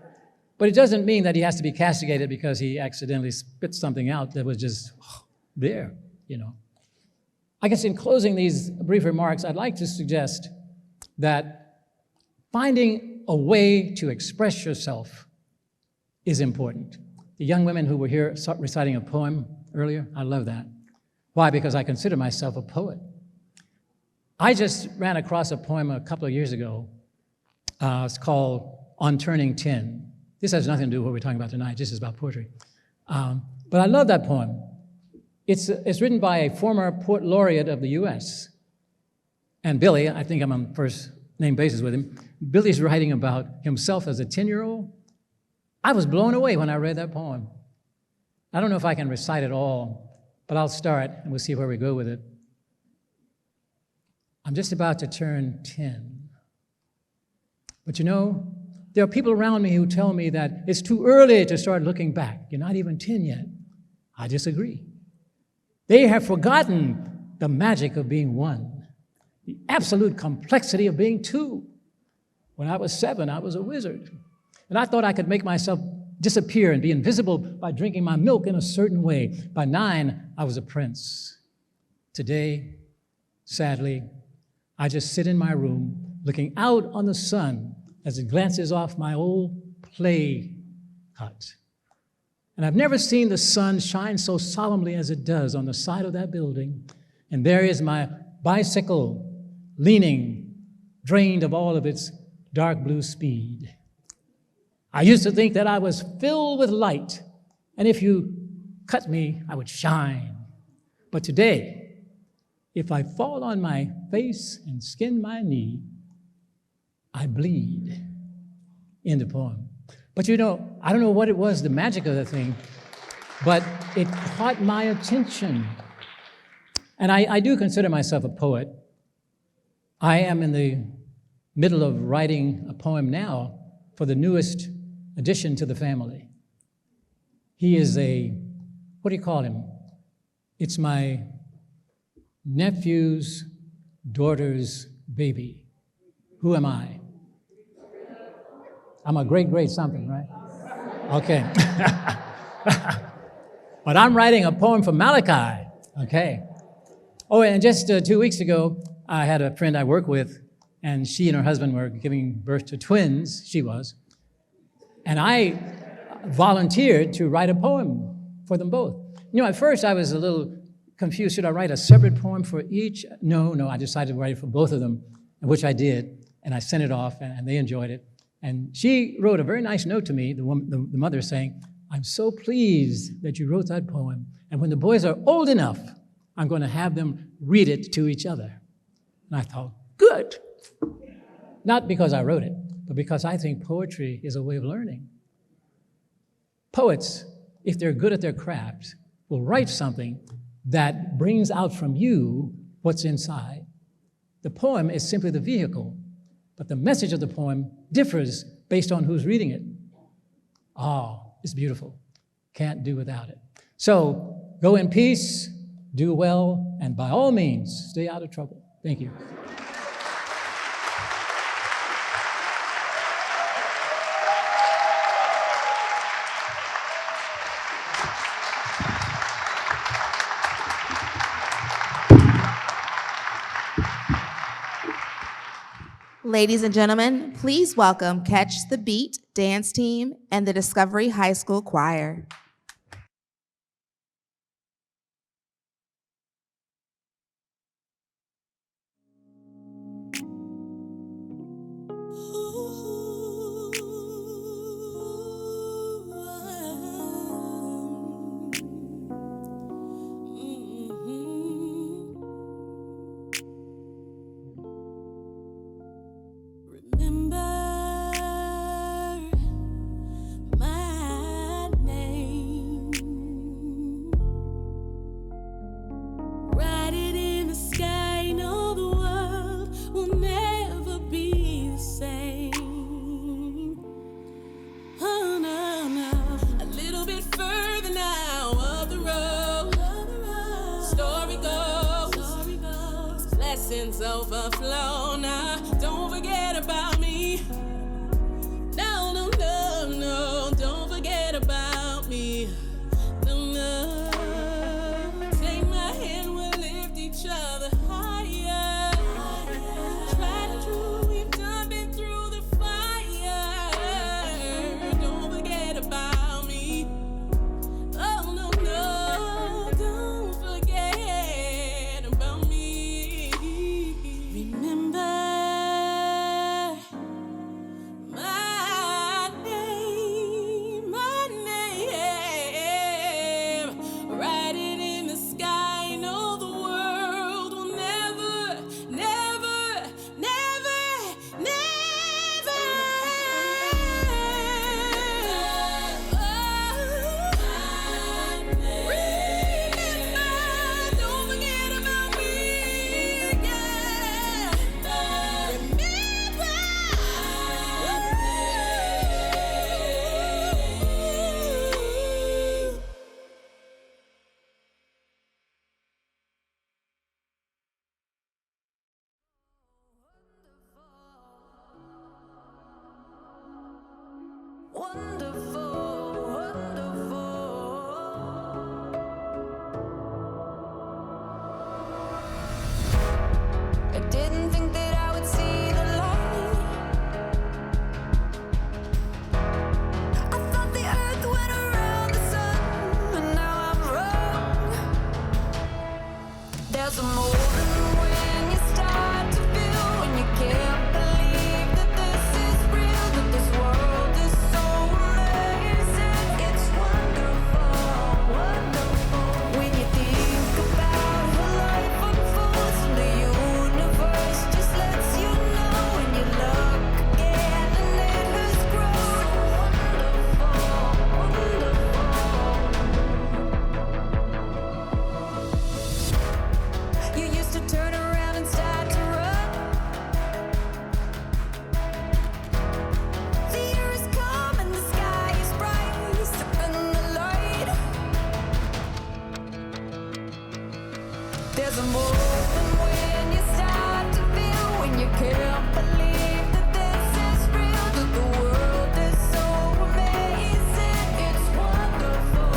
But it doesn't mean that he has to be castigated because he accidentally spit something out that was just there, you know. I guess in closing these brief remarks, I'd like to suggest that finding a way to express yourself is important. The young women who were here reciting a poem earlier, I love that. Why? Because I consider myself a poet. I just ran across a poem a couple of years ago. It's called On Turning 10. This has nothing to do with what we're talking about tonight. This is about poetry. But I love that poem. It's written by a former poet laureate of the U.S. And Billy, I think I'm on first name basis with him. Billy's writing about himself as a 10-year-old. I was blown away when I read that poem. I don't know if I can recite it all, but I'll start and we'll see where we go with it. I'm just about to turn 10. But you know, There are people around me who tell me that it's too early to start looking back. You're not even 10 yet. I disagree. They have forgotten the magic of being one, the absolute complexity of being two. When I was 7, I was a wizard. And I thought I could make myself disappear and be invisible by drinking my milk in a certain way. By 9, I was a prince. Today, sadly, I just sit in my room looking out on the sun as it glances off my old play hut. And I've never seen the sun shine so solemnly as it does on the side of that building. And there is my bicycle leaning, drained of all of its dark blue speed. I used to think that I was filled with light, and if you cut me, I would shine. But today, if I fall on my face and skin my knee, I bleed. End of poem. But you know, I don't know what it was, the magic of the thing, but it caught my attention. And I do consider myself a poet. I am in the middle of writing a poem now for the newest addition to the family. He is what do you call him? It's my nephew's daughter's baby. Who am I? I'm a great something, right? Okay. But I'm writing a poem for Malachi, okay? Oh, and just 2 weeks ago, I had a friend I work with, and she and her husband were giving birth to twins, she was, and I volunteered to write a poem for them both. You know, at first I was a little confused. Should I write a separate poem for each? No, I decided to write it for both of them, which I did, and I sent it off, and they enjoyed it. And she wrote a very nice note to me, the mother, saying, "I'm so pleased that you wrote that poem, and when the boys are old enough, I'm going to have them read it to each other." And I thought, good. Not because I wrote it, but because I think poetry is a way of learning. Poets, if they're good at their craft, will write something that brings out from you what's inside. The poem is simply the vehicle, but the message of the poem differs based on who's reading it. Oh, it's beautiful. Can't do without it. So go in peace, do well, and by all means, stay out of trouble. Thank you.
Ladies and gentlemen, please welcome Catch the Beat dance team and the Discovery High School Choir.
Overflow now. Don't forget about me. No, no, no, no. Don't forget about me. No, no. Take my hand, we'll lift each other higher. Tried and true, we've been through the fire. Don't forget about me. Oh, no, no. Don't forget about me. Remember
There's a moment when you start to feel when you can't believe that this is real, that the world is so amazing. It's wonderful,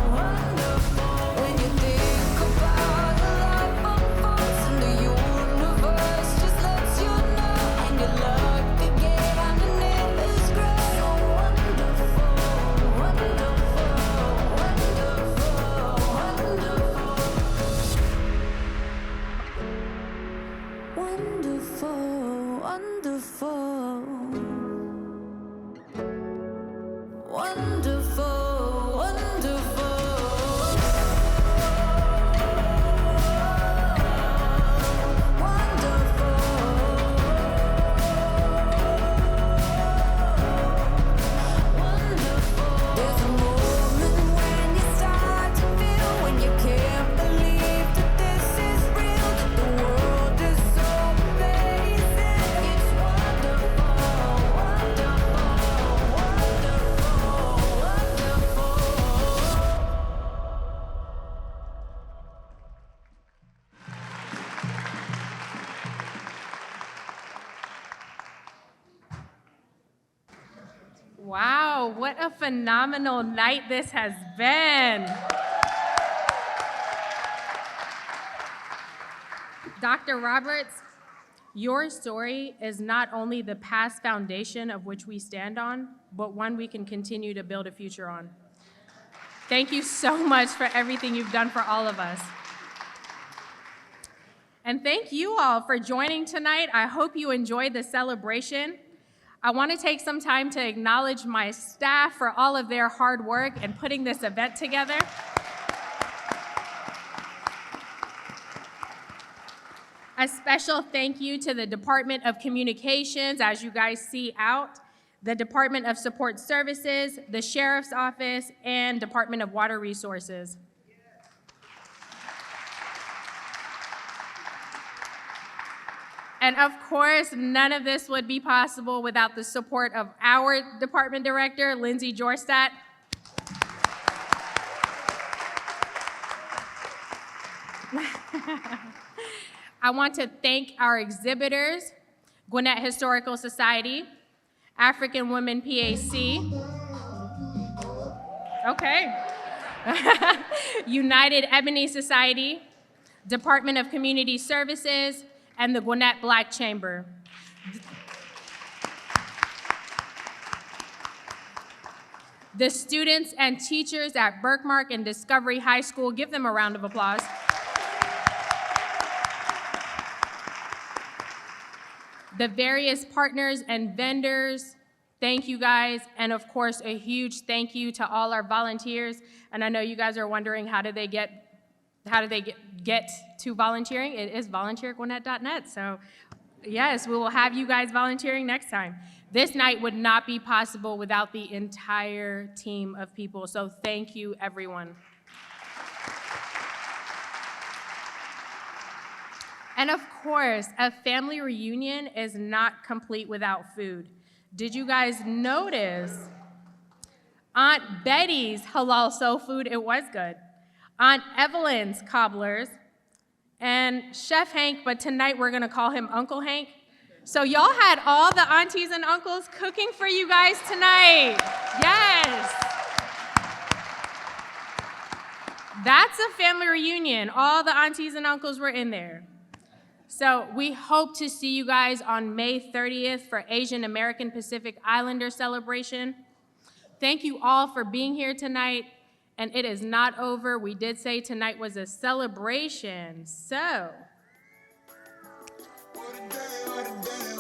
wonderful. When you think about the life unfolds and the universe just lets you know, and your luck again and it is great. So wonderful, wonderful, wonderful, wonderful, wonderful, wonderful, wonderful. There's a moment when you start to feel when you can't believe that this is real. The world is so amazing. It's wonderful, wonderful,
Wow, what a phenomenal night this has been. Dr. Roberts, your story is not only the past foundation of which we stand on, but one we can continue to build a future on. Thank you so much for everything you've done for all of us. And thank you all for joining tonight. I hope you enjoyed the celebration. I want to take some time to acknowledge my staff for all of their hard work in putting this event together. A special thank you to the Department of Communications, as you guys see out, the Department of Support Services, the Sheriff's Office, and Department of Water Resources. And of course, none of this would be possible without the support of our department director, Lindsay Jorstadt. I want to thank our exhibitors, Gwinnett Historical Society, African Women PAC, okay, United Ebony Society, Department of Community Services, and the Gwinnett Black Chamber. The students and teachers at Birkmark and Discovery High School, give them a round of applause. The various partners and vendors, thank you guys. And of course, a huge thank you to all our volunteers. And I know you guys are wondering, how do they get to volunteering? It is volunteer@gwinnett.net. So yes, we will have you guys volunteering next time. This night would not be possible without the entire team of people. So thank you, everyone. And of course, a family reunion is not complete without food. Did you guys notice Aunt Betty's halal soul food? It was good. Aunt Evelyn's cobblers, and Chef Hank, but tonight we're gonna call him Uncle Hank. So y'all had all the aunties and uncles cooking for you guys tonight. Yes. That's a family reunion. All the aunties and uncles were in there. So we hope to see you guys on May 30th for Asian American Pacific Islander celebration. Thank you all for being here tonight. And it is not over. We did say tonight was a celebration. So.
What a day, what a day.